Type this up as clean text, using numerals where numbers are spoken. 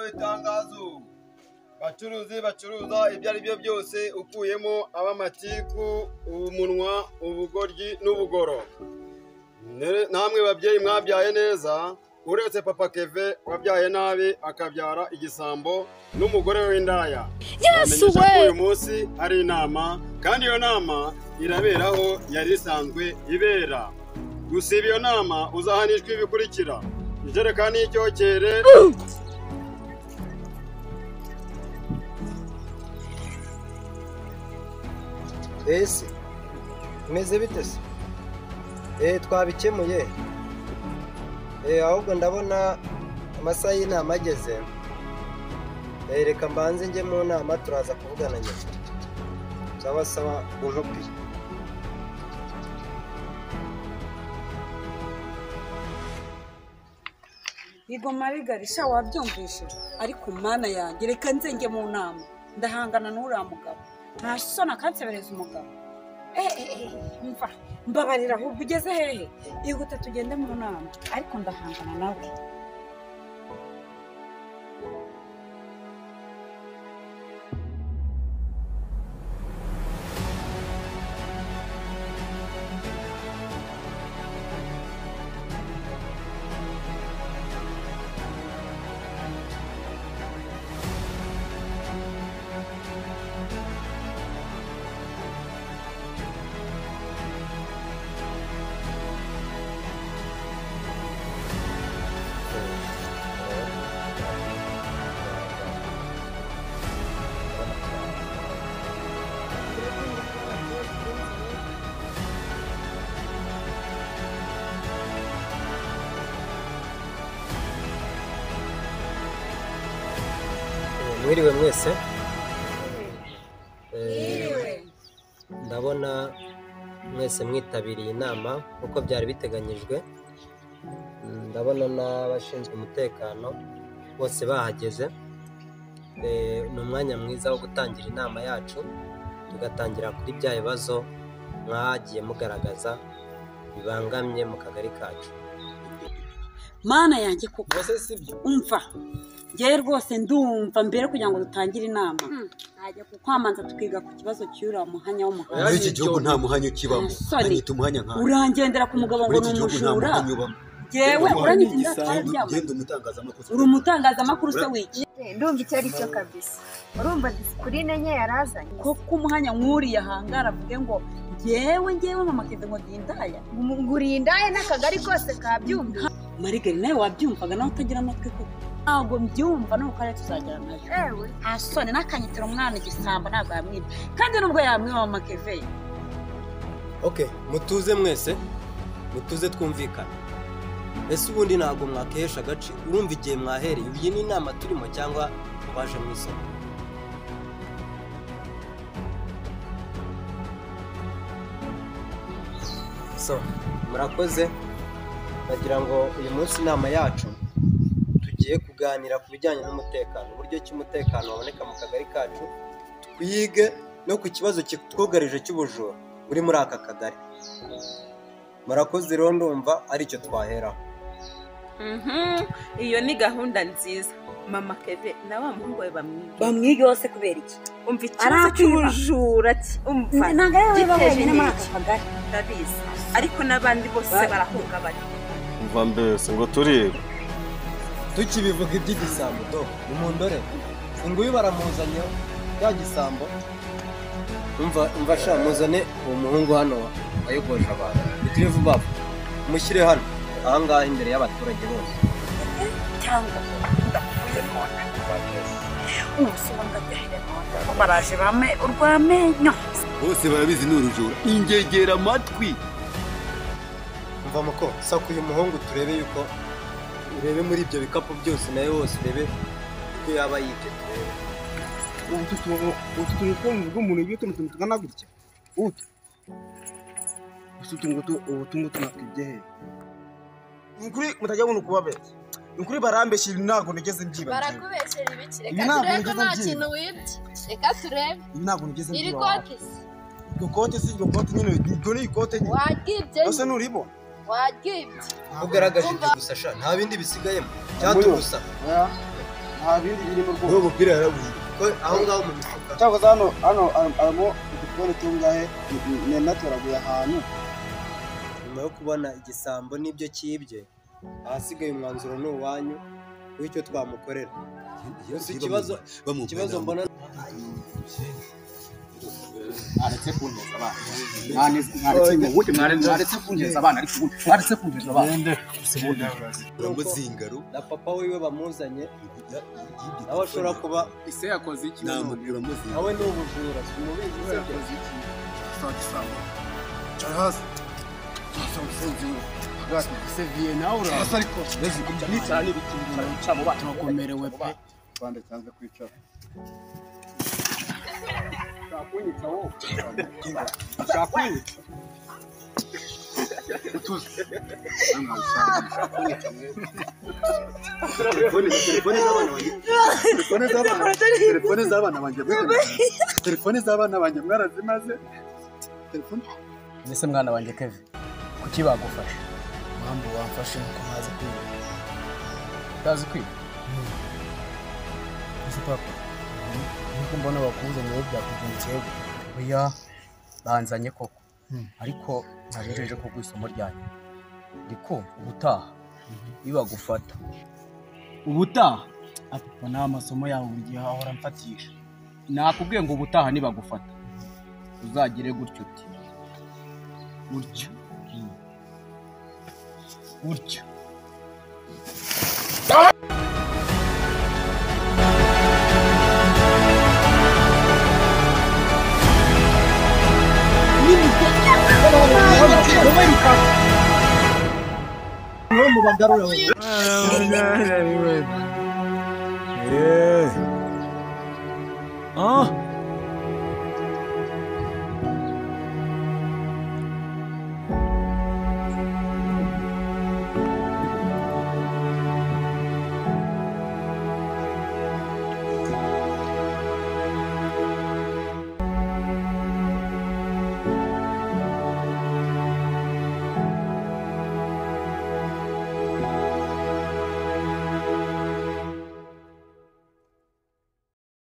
Itangazo bacuruzi bacuruza ibyo ari byo byose ukuyemo abamatiku umunwa ubugoryi n'ubugoro. Namwe babyeyi mwabyaye neza uretse papa Keve wabyaye nabi akabyara igisambo n'umugore w'indaya. Yesu we uyu munsi ari inama kandi iyo nama iraberaho yari isanzwe ibera. Gusiba iyo nama uzahanishwa ibikurikira: ijerekani y'icyokere ese meze bite se? Twabikemuye. Ahubwo ndabona amasaha y'inama ageze. Reka mbanze njye mu nama turaza kuvugana nyuma. Sawa unkopi. Igo Marigarisha wabyumvishe ariko mana yanjye reka nze njye mu nama ndahangana n'uriya mugabo nta sona kansebereza umugabo. Mva mbabarira ahubwo ugeze hehe? Ihute tugende mu nama ariko ndahangana nawe. Mwiriwe mwese. Ndabona mwese mwitabiriye inama uko byari biteganyijwe. Ndabona n'abashinzwe umutekano bose bahageze. Ni umwanya mwiza wo gutangira inama yacu, tugatangira kuri bya bibazo mwagiye mugaragaza bibangamye mu kagari kacu. Mana yanjye koko umva ngewe rwose ndumva mbere kugira ngo dutangire inama najya kukwamanza tukiga ku kibazo cy'uriya muhanya w'umuhanda. muri iki gihugu nta muhanya ukibamo. Anyita umuhanya nkawe. Urangendera ku mugabo ngo ni umujura. Jewe uranyita indatwara. Uri umutangazamakuru se wiki? Ndumva icyo ari cyo kabisa. Urumva disipurine nke yarazanye. Koko umuhanya nk'uriya hangara avuge ngo ngewe mama Keve ngo ndindaya. Nguriye indaya n'akagari kose kabyumva. Marigari nawe wabyumvaga nawe utagira amatwi koko. Ntabwo mbyumva nuko ari tuzagera nayo. Asone nakanyitira umwana igisambo ntabwo yamwiba. Kandi nubwo yamwiba mama Keve. Okay, mutuze mwese. Mutuze twumvikana. Ese ubundi ntabwo mwakehesha agace urumva igihe mwahereye. Iyi ni inama turimo cyangwa baje mu isoko? So, murakoze. Bagira ngo uyu munsi inama yacu tugiye kuganira ku bijyanye n'umutekano, uburyo cy'umutekano waboneka mu kagari kacu, twige no ku kibazo kitwugarije cy'ubujura buri muri aka kagari. Murakoze rero ndumva ari cyo twaheraho. Iyo ni gahunda nziza. Mama Keve na wa muhungu we bamwige wose kubera iki? Umva ikibazo cy'ubujura umva ntabwo ari we babonye muri aka kagari ndabizi ariko n'abandi bose barahungabanye. Umva mbese ngo turebe tukibivuga iby'igisambo do umundore nguyu baramuzanye ya gisambo. Umva sha muzane uwo muhungu hano ayogoje abantu bitire vuba mushyire hano ahangaha imbere y'abaturage bose cyangwa umusonga cyane baraje bame urwamenyo bose barabizi n'urujura ingegera amatwi. Umva muko sako uyu muhungu turebe yuko urebe muri ibyo bikapu byose nayo wose urebe ko yaba yibye turebe. utu tuntu umuntu ibyo tuntu tugana gutya utuntu tunatwibye he? Nkuri mutajya bunu kubabeshya. Nkuri barambeshya ntago nigeze mbyiba. Barakubeshera ibiki? Reka turebe ko nta kintu wibye. Reka turebe. Ntago nigeze mbyiba. Iri kote se? Iryo kote si iryo kote nyine iryo ni ikote nyine. Wagibye. Ose nuribona? Wagibye. Ugaragaje ibyo gusa sha nta bindi bisigayemo cyatugusa. nta bindi birimo uwo rwose mupira yarabuze aho ngaho mu mifuka cyakoze hano harimo udutelefone tungahe natoraguye ahantu nyuma yo kubona igisambo n'ibyo cyibye ahasigaye umwanzuro ni uwanyu w'icyo twamukorera gusa ikibazo mbona aretse kunteza abana mwaretse kunteza abana ariko mwaretse kunteza abana uramuzingaru na papa wiwe bamuzanye nawe ashobora kuba ise yakoze iki nawe ni ubujura simubizi se yakoze iki hasi seviye nawe uraza ariko nicara n'ibiti bicara mu bana turakomerewe pe Rwanda cyanze kwicara shakunyica wowe shakunyica telefone z'abana banjye mwarazimaze mbese mwana wanjye Kevin kuki bagufasha mpamvu wamfashe nuko ntazi kwiga utazi kwiga ese papa nuko mbona bakuzanye wowe byakugendekeye oya banzanye koko ariko nabijeje ko isomo ryanyu ndiko ubutaha ibagufata ubutaha papa nta masomo yawe buri gihe ahora mfatisha nakubwiye ngo ubutaha nibagufata uzagire gutyo uti gutyo gutyo Ah